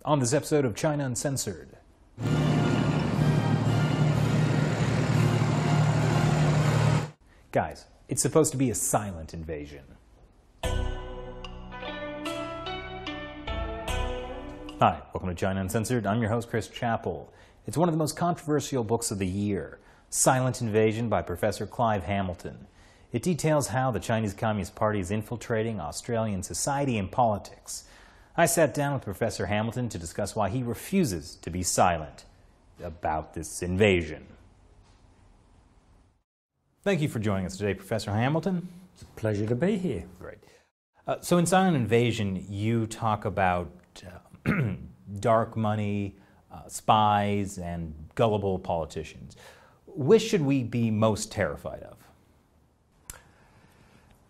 on this episode of China Uncensored. Guys, it's supposed to be a silent invasion. Hi, welcome to China Uncensored. I'm your host, Chris. It's one of the most controversial books of the year, Silent Invasion by Professor Clive Hamilton. It details how the Chinese Communist Party is infiltrating Australian society and politics. I sat down with Professor Hamilton to discuss why he refuses to be silent about this invasion. Thank you for joining us today, Professor Hamilton. It's a pleasure to be here. Great. So in Silent Invasion, you talk about dark money, spies, and gullible politicians. Which should we be most terrified of?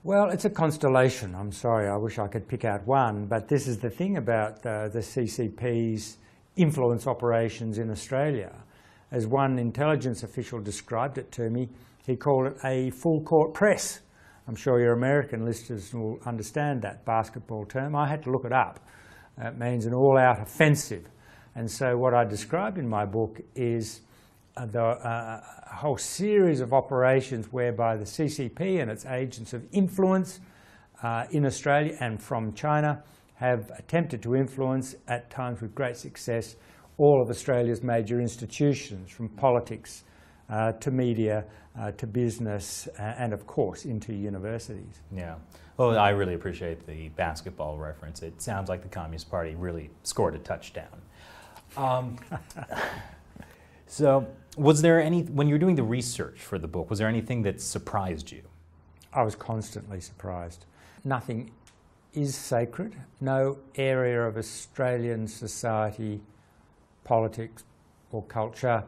Well, it's a constellation. I'm sorry, I wish I could pick out one, but this is the thing about the CCP's influence operations in Australia. As one intelligence official described it to me, he called it a full court press. I'm sure your American listeners will understand that basketball term. I had to look it up. It means an all-out offensive. And so what I described in my book is a whole series of operations whereby the CCP and its agents of influence in Australia and from China have attempted to influence, at times with great success, all of Australia's major institutions, from politics to media to business and, of course, into universities. Yeah. Well, I really appreciate the basketball reference. It sounds like the Communist Party really scored a touchdown. So, was there when you were doing the research for the book, was there anything that surprised you? I was constantly surprised. Nothing is sacred. No area of Australian society, politics or culture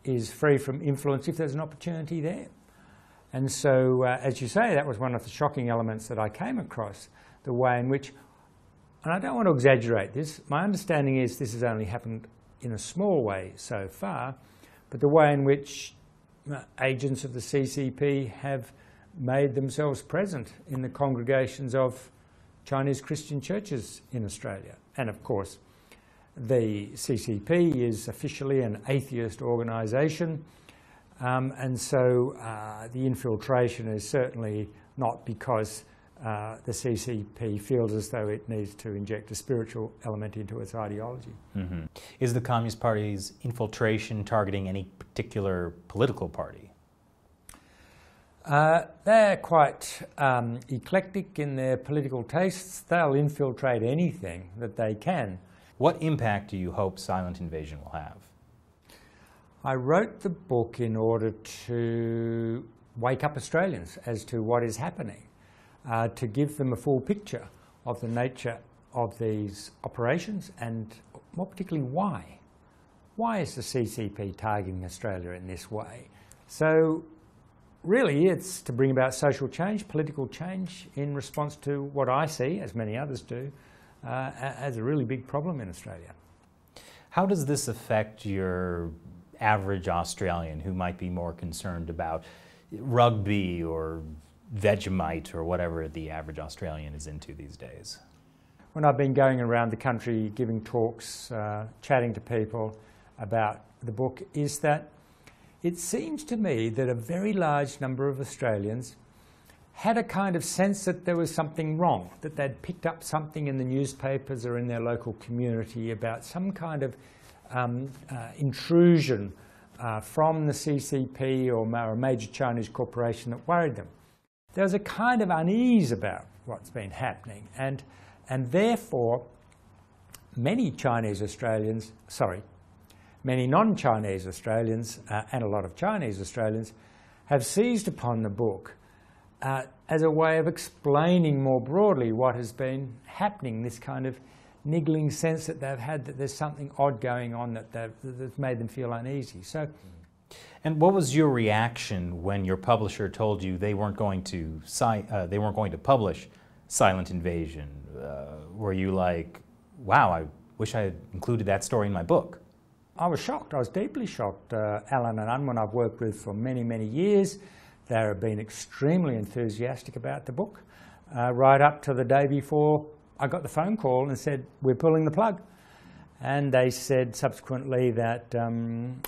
is free from influence if there's an opportunity there. And so, as you say, that was one of the shocking elements that I came across, the way in which, and I don't want to exaggerate this, my understanding is this has only happened in a small way so far, but the way in which agents of the CCP have made themselves present in the congregations of Chinese Christian churches in Australia. And of course, the CCP is officially an atheist organisation, and so the infiltration is certainly not because the CCP feels as though it needs to inject a spiritual element into its ideology. Mm-hmm. Is the Communist Party's infiltration targeting any particular political party? They're quite eclectic in their political tastes. They'll infiltrate anything that they can. What impact do you hope Silent Invasion will have? I wrote the book in order to wake up Australians as to what is happening. To give them a full picture of the nature of these operations and more particularly why. Why is the CCP targeting Australia in this way? So really it's to bring about social change, political change in response to what I see, as many others do, as a really big problem in Australia. How does this affect your average Australian who might be more concerned about rugby or Vegemite or whatever the average Australian is into these days? When I've been going around the country giving talks, chatting to people about the book, is that it seems to me that a very large number of Australians had a kind of sense that there was something wrong, that they'd picked up something in the newspapers or in their local community about some kind of intrusion from the CCP or a major Chinese corporation that worried them. There was a kind of unease about what's been happening, and therefore many many non-Chinese Australians and a lot of Chinese Australians have seized upon the book as a way of explaining more broadly what has been happening, this kind of niggling sense that they've had that there's something odd going on that's made them feel uneasy. So. And what was your reaction when your publisher told you they weren't going to publish Silent Invasion? Were you like, wow, I wish I had included that story in my book? I was shocked. I was deeply shocked. Alan and Unwin I've worked with for many, many years. They have been extremely enthusiastic about the book, right up to the day before I got the phone call and said, we're pulling the plug. And they said subsequently that, and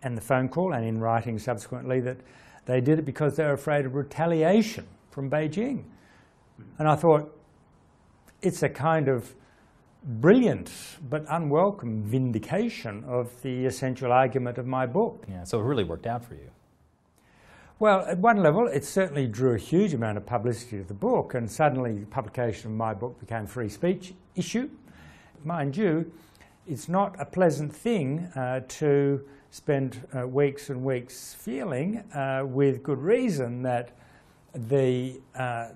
the phone call and in writing subsequently, that they did it because they were afraid of retaliation from Beijing. And I thought, it's a kind of brilliant but unwelcome vindication of the essential argument of my book. Yeah, so it really worked out for you. Well, at one level, it certainly drew a huge amount of publicity to the book, and suddenly the publication of my book became a free speech issue. Mind you, it's not a pleasant thing to spend weeks and weeks feeling, with good reason, that the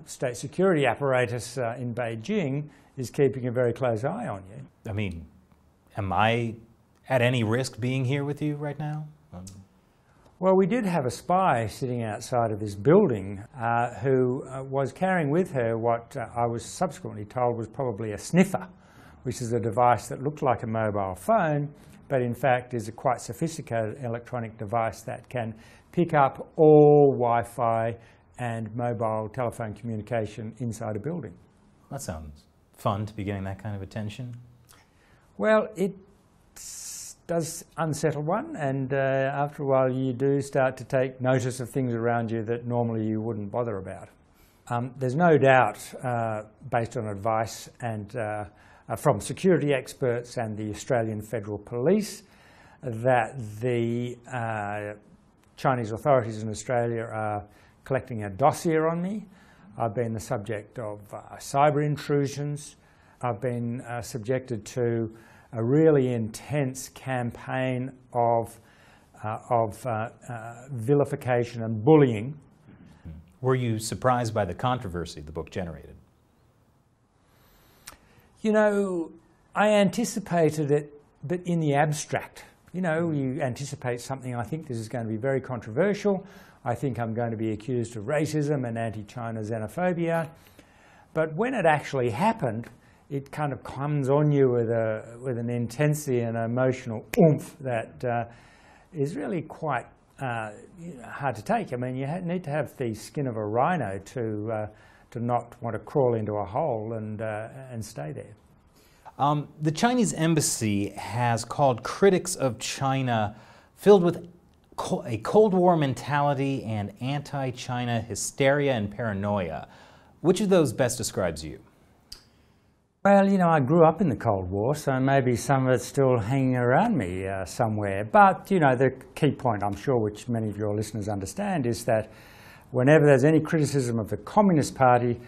state security apparatus in Beijing is keeping a very close eye on you. I mean, am I at any risk being here with you right now? Well, we did have a spy sitting outside of this building who was carrying with her what I was subsequently told was probably a sniffer, which is a device that looks like a mobile phone, but in fact is a quite sophisticated electronic device that can pick up all Wi-Fi and mobile telephone communication inside a building. That sounds fun to be getting that kind of attention. Well, it does unsettle one, and after a while you do start to take notice of things around you that normally you wouldn't bother about. There's no doubt, based on advice and from security experts and the Australian Federal Police, that the Chinese authorities in Australia are collecting a dossier on me. I've been the subject of cyber intrusions. I've been subjected to a really intense campaign of vilification and bullying. Were you surprised by the controversy the book generated? You know, I anticipated it, but in the abstract. You know, you anticipate something, I think this is going to be very controversial. I think I'm going to be accused of racism and anti-China xenophobia. But when it actually happened, it kind of comes on you with an intensity and emotional oomph that is really quite hard to take. I mean, you need to have the skin of a rhino to not want to crawl into a hole and stay there. The Chinese embassy has called critics of China filled with a Cold War mentality and anti-China hysteria and paranoia. Which of those best describes you? Well, you know, I grew up in the Cold War, so maybe some of it's still hanging around me somewhere. But, you know, the key point, I'm sure, which many of your listeners understand, is that whenever there's any criticism of the Communist Party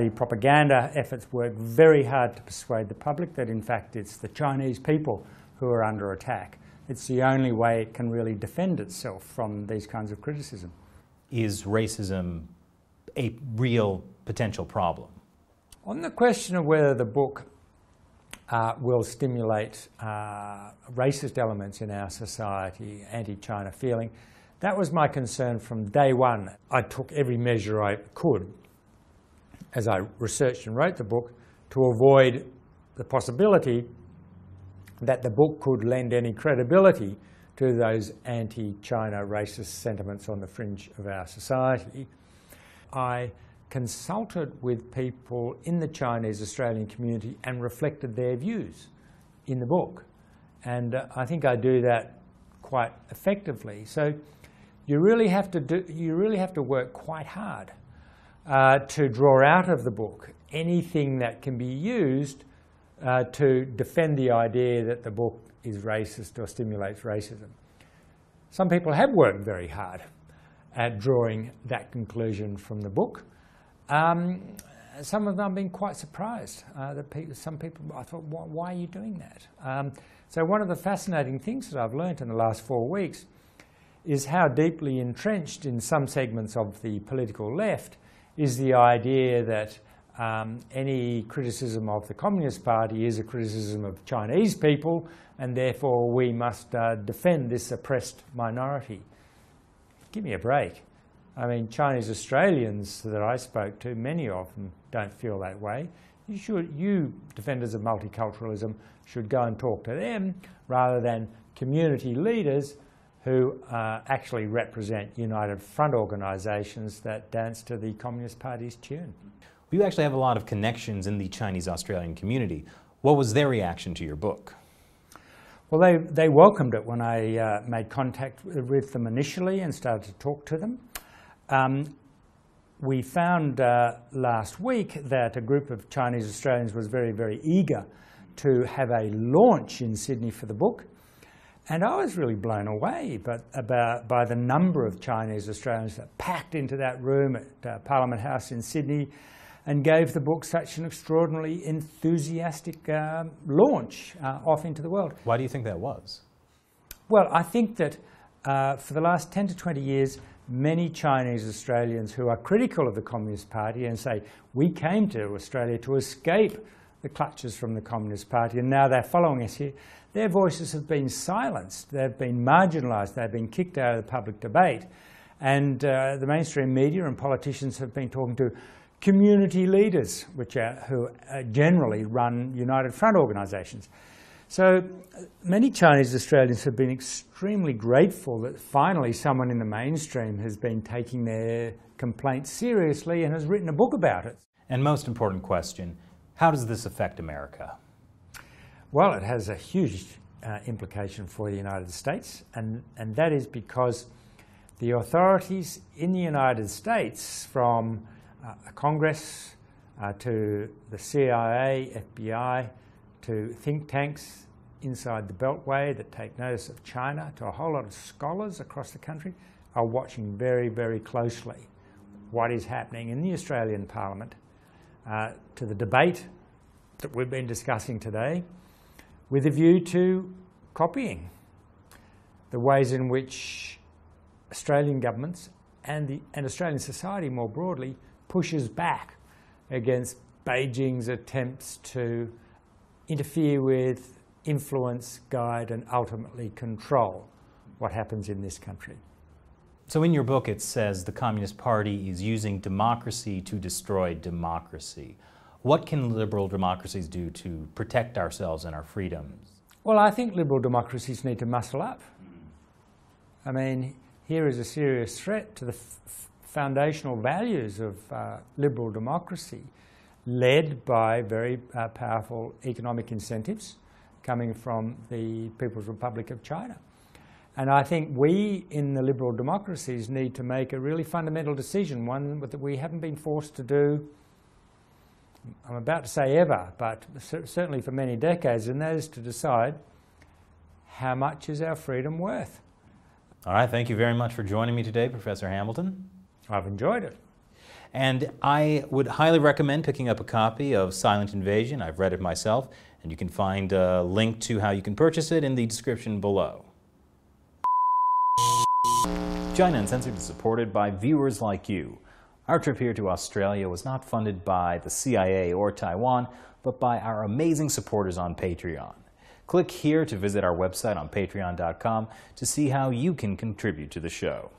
propaganda efforts work very hard to persuade the public that, in fact, it's the Chinese people who are under attack. It's the only way it can really defend itself from these kinds of criticism. Is racism a real potential problem? On the question of whether the book will stimulate racist elements in our society, anti-China feeling, that was my concern from day one. I took every measure I could as I researched and wrote the book to avoid the possibility that the book could lend any credibility to those anti-China racist sentiments on the fringe of our society. I consulted with people in the Chinese Australian community and reflected their views in the book. And I think I do that quite effectively. So you really have to work quite hard to draw out of the book anything that can be used to defend the idea that the book is racist or stimulates racism. Some people have worked very hard at drawing that conclusion from the book. Some of them I've been quite surprised. Some people, I thought, why are you doing that? So one of the fascinating things that I've learnt in the last 4 weeks is how deeply entrenched in some segments of the political left is the idea that any criticism of the Communist Party is a criticism of Chinese people, and therefore we must defend this oppressed minority. Give me a break. I mean, Chinese Australians that I spoke to, many of them don't feel that way. You defenders of multiculturalism should go and talk to them rather than community leaders who actually represent United Front organisations that dance to the Communist Party's tune. You actually have a lot of connections in the Chinese-Australian community. What was their reaction to your book? Well, they welcomed it when I made contact with them initially and started to talk to them. We found last week that a group of Chinese Australians was very, very eager to have a launch in Sydney for the book. And I was really blown away by the number of Chinese Australians that packed into that room at Parliament House in Sydney and gave the book such an extraordinarily enthusiastic launch off into the world. Why do you think that was? Well, I think that for the last 10 to 20 years, many Chinese Australians who are critical of the Communist Party and say, we came to Australia to escape the clutches from the Communist Party and now they're following us here, their voices have been silenced, they've been marginalised, they've been kicked out of the public debate. And the mainstream media and politicians have been talking to community leaders, who generally run United Front organisations. So many Chinese Australians have been extremely grateful that finally someone in the mainstream has been taking their complaints seriously and has written a book about it. And most important question, how does this affect America? Well, it has a huge implication for the United States, and that is because the authorities in the United States, from Congress to the CIA, FBI, to think tanks inside the Beltway that take notice of China, to a whole lot of scholars across the country, are watching very, very closely what is happening in the Australian Parliament, to the debate that we've been discussing today, with a view to copying the ways in which Australian governments and Australian society more broadly pushes back against Beijing's attempts to interfere with, influence, guide and ultimately control what happens in this country. So in your book it says the Communist Party is using democracy to destroy democracy. What can liberal democracies do to protect ourselves and our freedoms? Well, I think liberal democracies need to muscle up. I mean, here is a serious threat to the foundational values of liberal democracy, led by very powerful economic incentives coming from the People's Republic of China. And I think we in the liberal democracies need to make a really fundamental decision, one that we haven't been forced to do, I'm about to say ever, but certainly for many decades, and that is to decide how much is our freedom worth. All right, thank you very much for joining me today, Professor Hamilton. I've enjoyed it. And I would highly recommend picking up a copy of Silent Invasion. I've read it myself, and you can find a link to how you can purchase it in the description below. China Uncensored is supported by viewers like you. Our trip here to Australia was not funded by the CIA or Taiwan, but by our amazing supporters on Patreon. Click here to visit our website on patreon.com to see how you can contribute to the show.